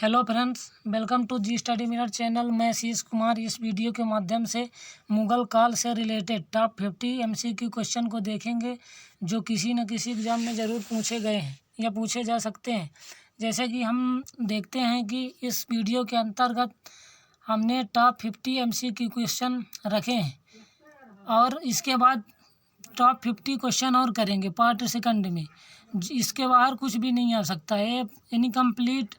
Hello friends, welcome to G study mirror channel. मैं शीश कुमार इस video के माध्यम से मुगल काल से रिलेटेड टॉप 50 एमसीक्यू क्वेश्चन को देखेंगे जो किसी न किसी एग्जाम में ज़रूर पूछे गए हैं या पूछे जा सकते हैं। जैसे कि हम देखते हैं कि इस वीडियो के अंतर्गत हमने टॉप 50 एमसीक्यू क्वेश्चन रखे हैं और इसके बाद टॉप 50 क्वेश्चन और करेंगे पार्ट सेकंड में। इसके बाहर कुछ भी नहीं आ सकता है, इनकम्प्लीट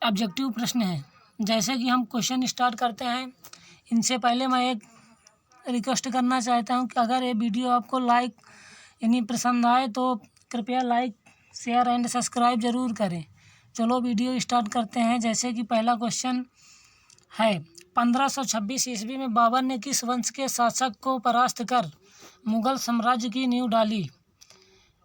ऑब्जेक्टिव प्रश्न है। जैसे कि हम क्वेश्चन स्टार्ट करते हैं, इनसे पहले मैं एक रिक्वेस्ट करना चाहता हूं कि अगर ये वीडियो आपको पसंद आए तो कृपया लाइक, शेयर एंड सब्सक्राइब ज़रूर करें। चलो वीडियो स्टार्ट करते हैं। जैसे कि पहला क्वेश्चन है, 1526 ईस्वी में बाबर ने किस वंश के शासक को परास्त कर मुगल साम्राज्य की नींव डाली?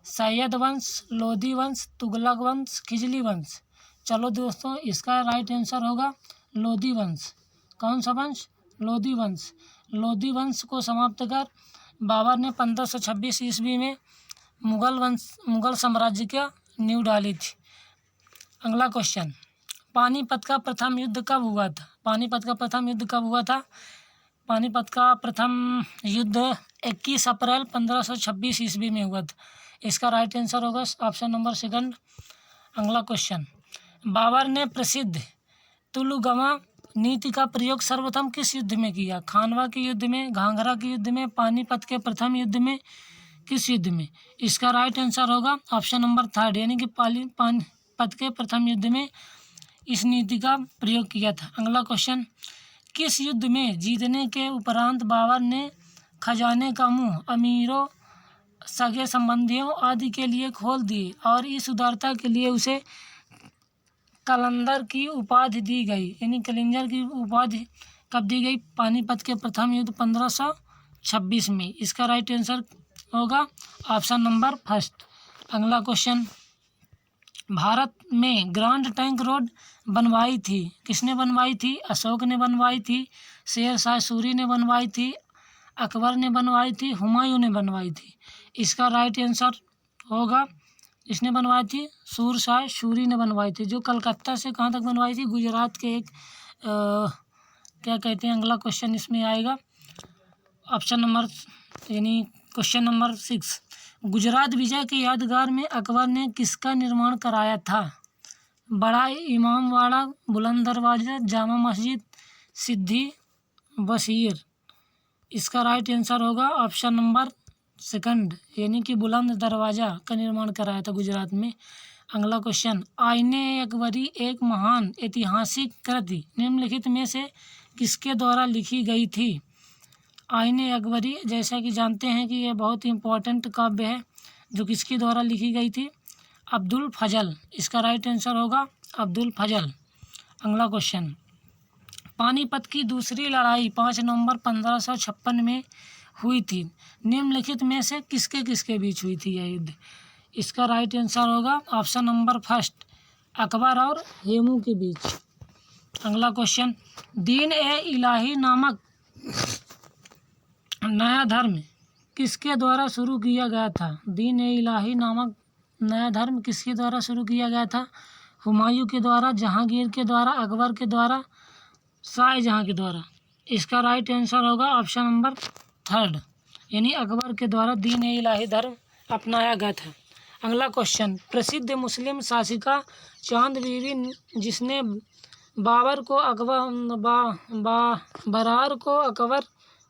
सैयद वंश, लोधी वंश, तुगलक वंश, खिजली वंश। चलो दोस्तों, इसका राइट आंसर होगा लोधी वंश। कौन सा वंश? लोधी वंश। लोधी वंश को समाप्त कर बाबर ने 1526 ईस्वी में मुगल साम्राज्य का नींव डाली थी। अगला क्वेश्चन, पानीपत का प्रथम युद्ध कब हुआ था? पानीपत का प्रथम युद्ध कब हुआ था? पानीपत का प्रथम युद्ध 21 अप्रैल 1526 ईस्वी में हुआ था। इसका राइट आंसर होगा ऑप्शन नंबर सेकंड। अगला क्वेश्चन, बाबर ने प्रसिद्ध तुलुगमा नीति का प्रयोग सर्वप्रथम किस युद्ध में किया? खानवा के युद्ध में, घाघरा के युद्ध में, पानीपत के प्रथम युद्ध में, किस युद्ध में? इसका राइट आंसर होगा ऑप्शन नंबर थर्ड, यानी कि पानीपत के प्रथम युद्ध में इस नीति का प्रयोग किया था। अगला क्वेश्चन, किस युद्ध में जीतने के उपरांत बाबर ने खजाने का मुंह अमीरों, सगे संबंधियों आदि के लिए खोल दिए और इस उदारता के लिए उसे कलंदर की उपाधि दी गई? यानी कलिंजर की उपाधि कब दी गई? पानीपत के प्रथम युद्ध 1526 में। इसका राइट आंसर होगा ऑप्शन नंबर फर्स्ट। अगला क्वेश्चन, भारत में ग्रैंड ट्रंक रोड बनवाई थी? किसने बनवाई थी? अशोक ने बनवाई थी, शेर शाह सूरी ने बनवाई थी, अकबर ने बनवाई थी, हुमायूं ने बनवाई थी? इसका राइट आंसर होगा, इसने बनवाई थी शेर शाह सूरी ने बनवाई थी, जो कलकत्ता से कहाँ तक बनवाई थी? गुजरात के एक क्या कहते हैं। अगला क्वेश्चन इसमें आएगा ऑप्शन नंबर यानी क्वेश्चन नंबर 6, गुजरात विजय के यादगार में अकबर ने किसका निर्माण कराया था? बड़ा इमामबाड़ा, बुलंद दरवाजा, जामा मस्जिद, सिद्धि बशीर? इसका राइट आंसर होगा ऑप्शन नंबर सेकंड, यानी कि बुलंद दरवाजा का निर्माण कराया था गुजरात में। अगला क्वेश्चन, आईने अकबरी एक महान ऐतिहासिक कृति निम्नलिखित में से किसके द्वारा लिखी गई थी? आईने अकबरी, जैसा कि जानते हैं कि यह बहुत ही इम्पोर्टेंट काव्य है, जो किसके द्वारा लिखी गई थी? अब्दुल फजल। इसका राइट आंसर होगा अब्दुल फजल। अगला क्वेश्चन, पानीपत की दूसरी लड़ाई 5 नवंबर 1556 में हुई थी, निम्नलिखित में से किसके किसके बीच हुई थी यह युद्ध? इसका राइट आंसर होगा ऑप्शन नंबर फर्स्ट, अकबर और हेमू के बीच। अगला क्वेश्चन, दीन ए इलाही नामक नया धर्म किसके द्वारा शुरू किया गया था? दीन ए इलाही नामक नया धर्म किसके द्वारा शुरू किया गया था? हुमायूं के द्वारा, जहांगीर के द्वारा, अकबर के द्वारा, शाहजहां के द्वारा? इसका राइट आंसर होगा ऑप्शन नंबर थर्ड, यानी अकबर के द्वारा दीन ए इलाही धर्म अपनाया गया था। अगला क्वेश्चन, प्रसिद्ध मुस्लिम शासिका चांद बीबी जिसने बाबर को बरार को अकबर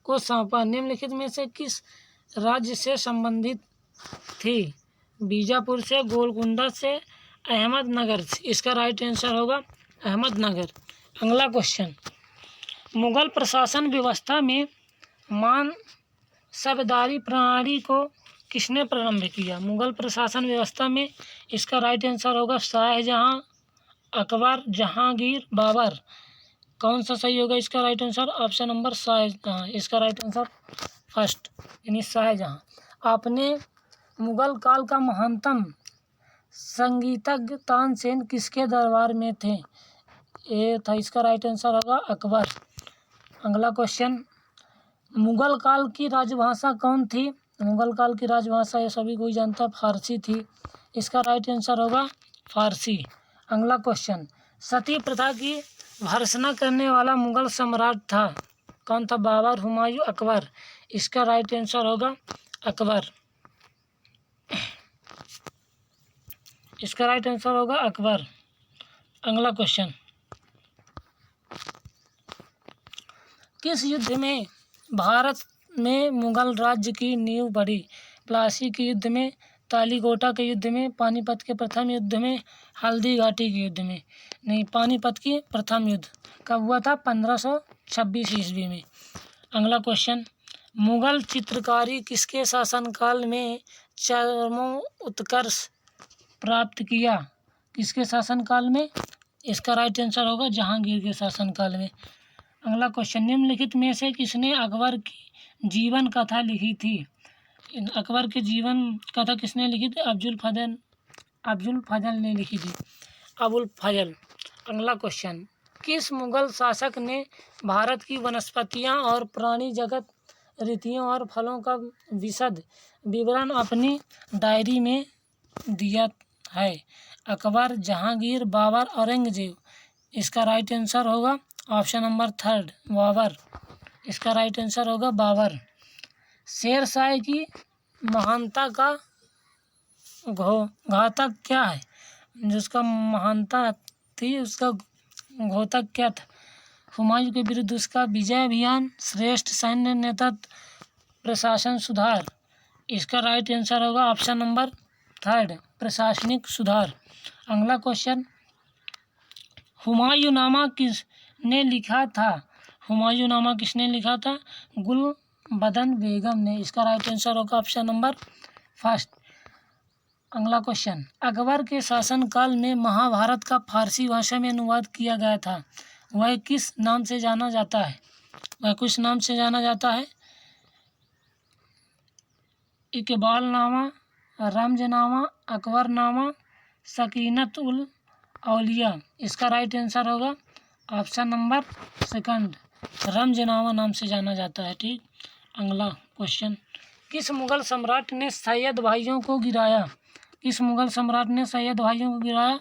को सौंपा, निम्नलिखित में से किस राज्य से संबंधित थी? बीजापुर से, गोलकुंडा से, अहमदनगर से? इसका राइट आंसर होगा अहमदनगर। अगला क्वेश्चन, मुगल प्रशासन व्यवस्था में मानसबदारी प्रणाली को किसने प्रारंभ किया? मुगल प्रशासन व्यवस्था में? इसका राइट आंसर होगा शाहजहां, अकबर, जहांगीर, बाबर? कौन सा सही होगा इसका right answer? Option number Shahjahan. इसका राइट आंसर फर्स्ट, यानी शाहजहां। आपने मुगल काल का महानतम संगीतज्ञ तानसेन किसके दरबार में थे? ये था, इसका राइट आंसर होगा अकबर। अगला क्वेश्चन, मुगल काल की राजभाषा कौन थी? मुगल काल की राजभाषा ये सभी कोई जानता है, फारसी थी। इसका राइट आंसर होगा फारसी। अगला क्वेश्चन, सती प्रथा की भर्त्सना करने वाला मुगल सम्राट था? कौन था? बाबर, हुमायूं, अकबर। इसका राइट आंसर होगा अकबर। इसका राइट आंसर होगा अकबर। अगला क्वेश्चन, किस युद्ध में भारत में मुगल राज्य की नींव पड़ी? प्लासी के युद्ध में, तालीकोटा के युद्ध में, पानीपत के प्रथम युद्ध में, हल्दी घाटी के युद्ध में? नहीं, पानीपत की प्रथम युद्ध कब हुआ था? 1526 ईस्वी में। अगला क्वेश्चन, मुगल चित्रकारी किसके शासनकाल में चरमोत्कर्ष प्राप्त किया? किसके शासनकाल में? इसका राइट आंसर होगा जहांगीर के शासनकाल में। अगला क्वेश्चन, निम्नलिखित में से किसने अकबर की जीवन कथा लिखी थी? अकबर के जीवन कथा किसने लिखी थी? अब्दुल फजल ने लिखी थी। अबुल फजल। अगला क्वेश्चन, किस मुगल शासक ने भारत की वनस्पतियां और प्राणी जगत, ऋतुओं और फलों का विशद विवरण अपनी डायरी में दिया है? अकबर, जहांगीर, बाबर, औरंगजेब। इसका राइट आंसर होगा ऑप्शन नंबर 3 बाबर। इसका राइट आंसर होगा बाबर। शेरशाह की महानता का घातक क्या है? जिसका महानता थी उसका घातक क्या था? हुमायूं के विरुद्ध उसका विजय अभियान, श्रेष्ठ सैन्य नेतृत्व, प्रशासन सुधार। इसका राइट आंसर होगा ऑप्शन नंबर 3 प्रशासनिक सुधार। अगला क्वेश्चन, हुमायूंनामा किसने लिखा था? हुमायूंनामा किसने लिखा था? गुलबदन बेगम ने। इसका राइट आंसर होगा ऑप्शन नंबर 1। अगला क्वेश्चन, अकबर के शासनकाल में महाभारत का फारसी भाषा में अनुवाद किया गया था, वह किस नाम से जाना जाता है? वह किस नाम से जाना जाता है? इकबालनामा, रमजनामा, अकबरनामा, सकीनत उल औलिया। इसका राइट आंसर होगा ऑप्शन नंबर 2 रमजनामा नाम से जाना जाता है। ठीक। अगला क्वेश्चन, किस मुगल सम्राट ने सैयद भाइयों को गिराया? किस मुगल सम्राट ने सैयद भाइयों को गिराया?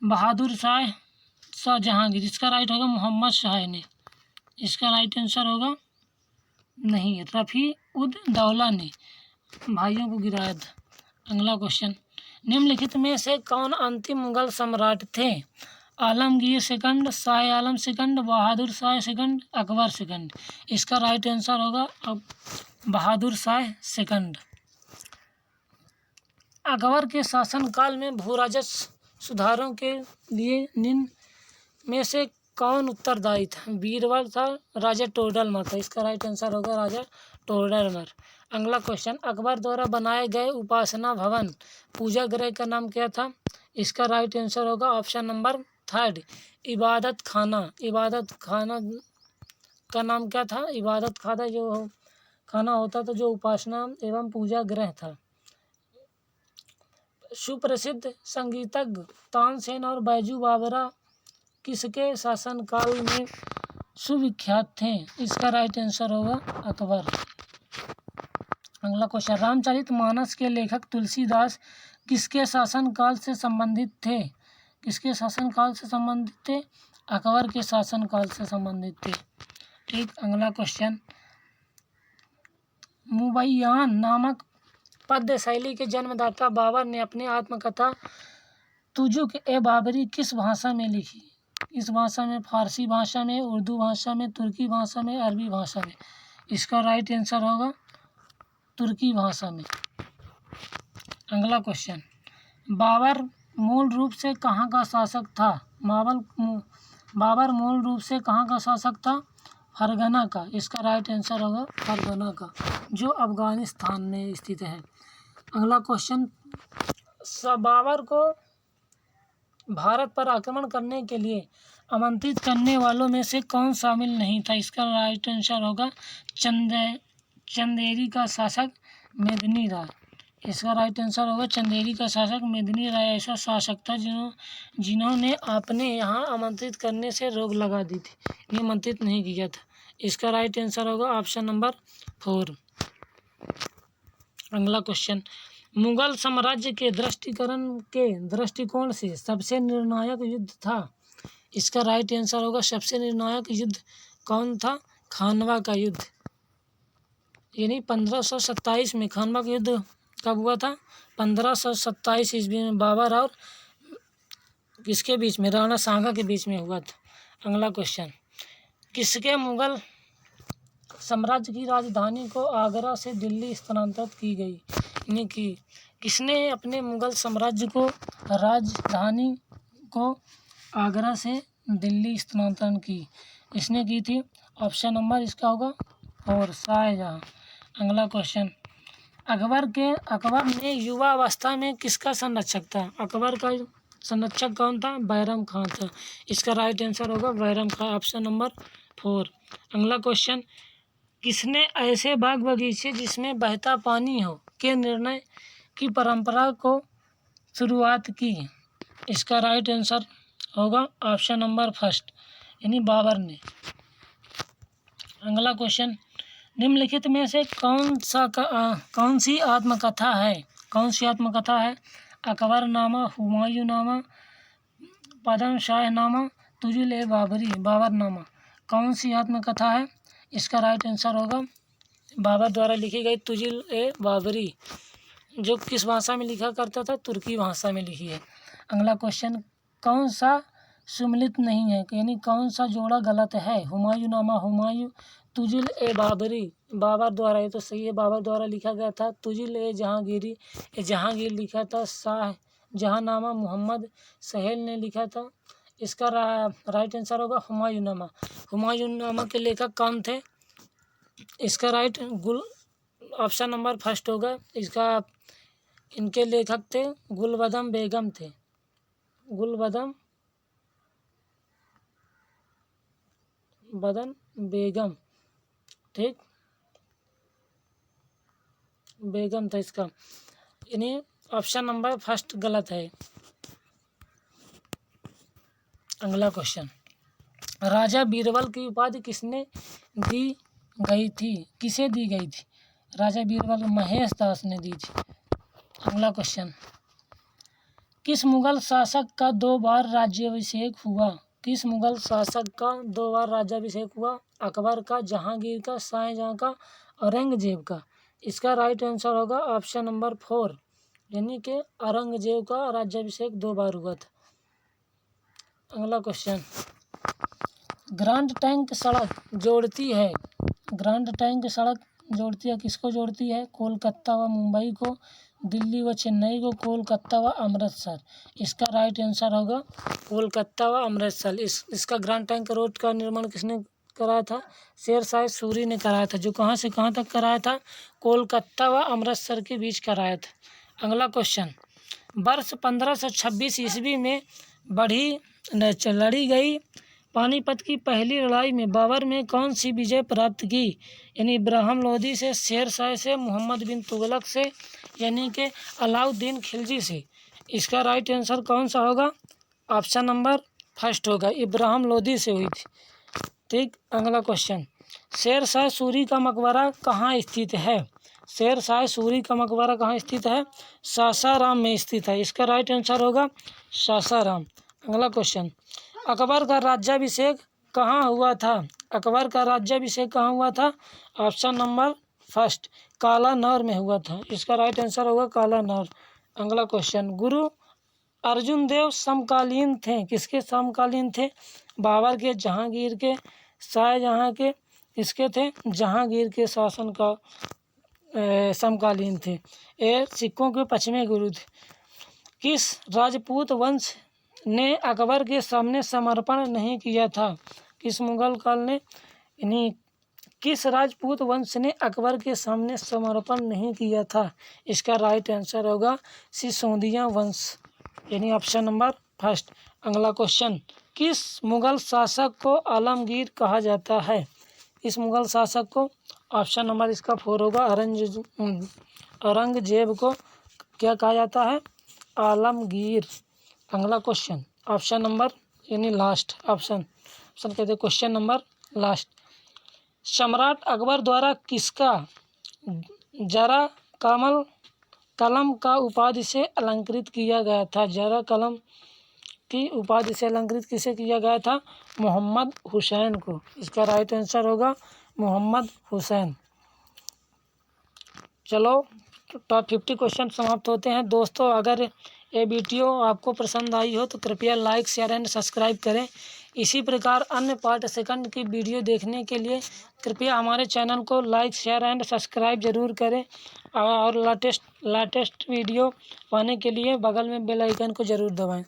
बहादुर शाह जहांगीर। इसका राइट होगा मोहम्मद शाह ने। इसका राइट आंसर होगा नहीं, रफ़ी उद दौला ने भाइयों को गिराया था। अगला क्वेश्चन, निम्नलिखित में से कौन अंतिम मुगल सम्राट थे? Alamgir second, Shah Alam second, Bahadur Shah second, Akbar second. इसका राइट आंसर होगा अब बहादुर शाह सेकंड। अकबर के शासनकाल में भू राजस्व सुधारों के लिए निम्न में से कौन उत्तरदायी था? बीरबल था, राजा टोडरमल था। इसका राइट आंसर होगा राजा टोडरमल। अगला क्वेश्चन, अकबर द्वारा बनाए गए उपासना भवन पूजा गृह का नाम क्या था? इसका राइट आंसर होगा ऑप्शन नंबर 3 इबादत खाना। इबादत खाना का नाम क्या था? इबादत खाना जो खाना होता था, जो उपासना एवं पूजा गृह था। सुप्रसिद्ध संगीतज्ञ तानसेन और बैजू बावरा किसके शासनकाल में सुविख्यात थे? इसका राइट आंसर होगा अकबर। अगला क्वेश्चन, रामचरितमानस के लेखक तुलसीदास किसके शासनकाल से संबंधित थे? किसके शासनकाल से संबंधित थे? अकबर के शासनकाल से संबंधित थे। ठीक। अगला क्वेश्चन, मुबैयान नामक पद्य शैली के जन्मदाता बाबर ने अपनी आत्मकथा तुजुक ए बाबरी किस भाषा में लिखी? इस भाषा में, फारसी भाषा में, उर्दू भाषा में, तुर्की भाषा में, अरबी भाषा में? इसका राइट आंसर होगा तुर्की भाषा में। अगला क्वेश्चन, बाबर मूल रूप से कहाँ का शासक था? बाबर मूल रूप से कहाँ का शासक था? फरगना का। इसका राइट आंसर होगा फरगना का, जो अफगानिस्तान में स्थित है। अगला क्वेश्चन, बाबर को भारत पर आक्रमण करने के लिए आमंत्रित करने वालों में से कौन शामिल नहीं था? इसका राइट आंसर होगा चंदेरी का शासक मेदिनी राय। इसका राइट आंसर होगा चंदेरी का शासक मेदिनी राय ऐसा शासक था जिन्होंने अपने यहाँ आमंत्रित करने से रोक लगा दी थी, निमंत्रित नहीं किया था। इसका राइट आंसर होगा ऑप्शन नंबर 4। अगला क्वेश्चन, मुगल साम्राज्य के दृष्टिकोण से सबसे निर्णायक युद्ध था? इसका राइट आंसर होगा सबसे निर्णायक युद्ध कौन था? खानवा का युद्ध, यानी 1527 में। खानवा का युद्ध कब हुआ था? 1527 ईस्वी में बाबर और किसके बीच में? राणा सांगा के बीच में हुआ था। अगला क्वेश्चन, किसके मुगल साम्राज्य की राजधानी को आगरा से दिल्ली स्थानांतरित की गई? यानी कि किसने अपने मुगल साम्राज्य को राजधानी को आगरा से दिल्ली स्थानांतरण की? इसने की थी, ऑप्शन नंबर इसका होगा और शाहजहाँ। अगला क्वेश्चन, अकबर ने युवा अवस्था में किसका संरक्षक था? अकबर का संरक्षक कौन था? बैरम खान था। इसका राइट आंसर होगा बैरम खान, ऑप्शन नंबर 4। अगला क्वेश्चन, किसने ऐसे बाग बगीचे जिसमें बहता पानी हो के निर्णय की परंपरा को शुरुआत की? इसका राइट आंसर होगा ऑप्शन नंबर 1, यानी बाबर ने। अगला क्वेश्चन, निम्नलिखित में से कौन सी आत्मकथा है? अकबरनामा, हुमायूंनामा, पदम शाहनामा, तुजुल-ए-बाबरी, बाबरनामा। कौन सी आत्मकथा है? इसका राइट आंसर होगा बाबर द्वारा लिखी गई तुजुल-ए-बाबरी, जो किस भाषा में लिखा करता था? तुर्की भाषा में लिखी है। अगला क्वेश्चन, कौन सा सुमिलित नहीं है, यानी कौन सा जोड़ा गलत है? हुमायूंनामा, तुजुल-ए-बाबरी बाबर द्वारा, ये तो सही है, बाबर द्वारा लिखा गया था। तुजुल-ए-जहांगीरी, जहांगीर लिखा था। शाहजहाँनामा मोहम्मद सहेल ने लिखा था। इसका राइट आंसर होगा हुमायूंनामा। हुमायूंनामा के लेखक कौन थे? इसका राइट ऑप्शन नंबर 1 होगा। इनके लेखक थे गुलबदन बेगम थे। गुलबदन बेगम, ठीक, बेगम था इसका, यानी ऑप्शन नंबर 1 गलत है। अगला क्वेश्चन, राजा बीरबल की उपाधि किसे दी गई थी? राजा बीरबल महेश दास ने दी थी। अगला क्वेश्चन, किस मुगल शासक का 2 बार राज्याभिषेक हुआ? अकबर का, जहांगीर का, शाहजहाँ का, औरंगजेब का। इसका राइट आंसर होगा ऑप्शन नंबर 4, यानी कि औरंगजेब का राज्याभिषेक 2 बार हुआ था। अगला क्वेश्चन, ग्रांड ट्रंक सड़क जोड़ती है किसको जोड़ती है? कोलकाता व मुंबई को, दिल्ली व चेन्नई को, कोलकाता व अमृतसर। इसका राइट आंसर होगा कोलकाता व अमृतसर। इसका ग्रांड ट्रंक रोड का निर्माण किसने कराया था? शेरशाह सूरी ने कराया था, जो कहाँ से कहाँ तक कराया था? कोलकाता व अमृतसर के बीच कराया था। अगला क्वेश्चन, वर्ष 1526 ईस्वी में लड़ी गई पानीपत की पहली लड़ाई में बाबर ने कौन सी विजय प्राप्त की? यानी इब्राहिम लोदी से, शेरशाह से, मोहम्मद बिन तुगलक से, यानी कि अलाउद्दीन खिलजी से। इसका राइट आंसर कौन सा होगा? ऑप्शन नंबर 1 होगा, इब्राहिम लोदी से हुई थी, ठीक। अगला क्वेश्चन, शेरशाह सूरी का मकबरा कहाँ स्थित है? शेरशाह सूरी का मकबरा कहाँ स्थित है? सासाराम में स्थित है। इसका राइट आंसर होगा सासाराम। अगला क्वेश्चन, अकबर का राज्याभिषेक कहाँ हुआ था? ऑप्शन नंबर 1, कालानौर में हुआ था। इसका राइट आंसर होगा कालानौर। अगला क्वेश्चन, गुरु अर्जुन देव समकालीन थे, किसके समकालीन थे? बाबर के, जहांगीर के, शाहजहाँ के, किसके थे? जहांगीर के शासन का समकालीन थे। ये सिखों के 5वें गुरु थे। किस राजपूत वंश ने अकबर के सामने समर्पण नहीं किया था? किस मुगल काल ने, यानी किस राजपूत वंश ने अकबर के सामने समर्पण नहीं किया था? इसका राइट आंसर होगा सिसोदिया वंश, यानी ऑप्शन नंबर 1। अगला क्वेश्चन, किस मुगल शासक को आलमगीर कहा जाता है? इस मुगल शासक को, ऑप्शन नंबर इसका 4 होगा, औरंगजेब को क्या कहा जाता है? आलमगीर। अगला क्वेश्चन, ऑप्शन नंबर यानी लास्ट ऑप्शन कहते हैं, क्वेश्चन नंबर लास्ट, सम्राट अकबर द्वारा किसका जरा कलम का उपाधि से अलंकृत किया गया था? ज़रा कलम की उपाधि से अलंकृत किसे किया गया था? मोहम्मद हुसैन को। इसका राइट आंसर होगा मोहम्मद हुसैन। चलो टॉप 50 क्वेश्चन समाप्त होते हैं। दोस्तों अगर ये वीडियो आपको पसंद आई हो तो कृपया लाइक शेयर एंड सब्सक्राइब करें। इसी प्रकार अन्य पार्ट सेकंड की वीडियो देखने के लिए कृपया हमारे चैनल को लाइक शेयर एंड सब्सक्राइब ज़रूर करें और लेटेस्ट वीडियो पाने के लिए बगल में बेल आइकन को ज़रूर दबाएं।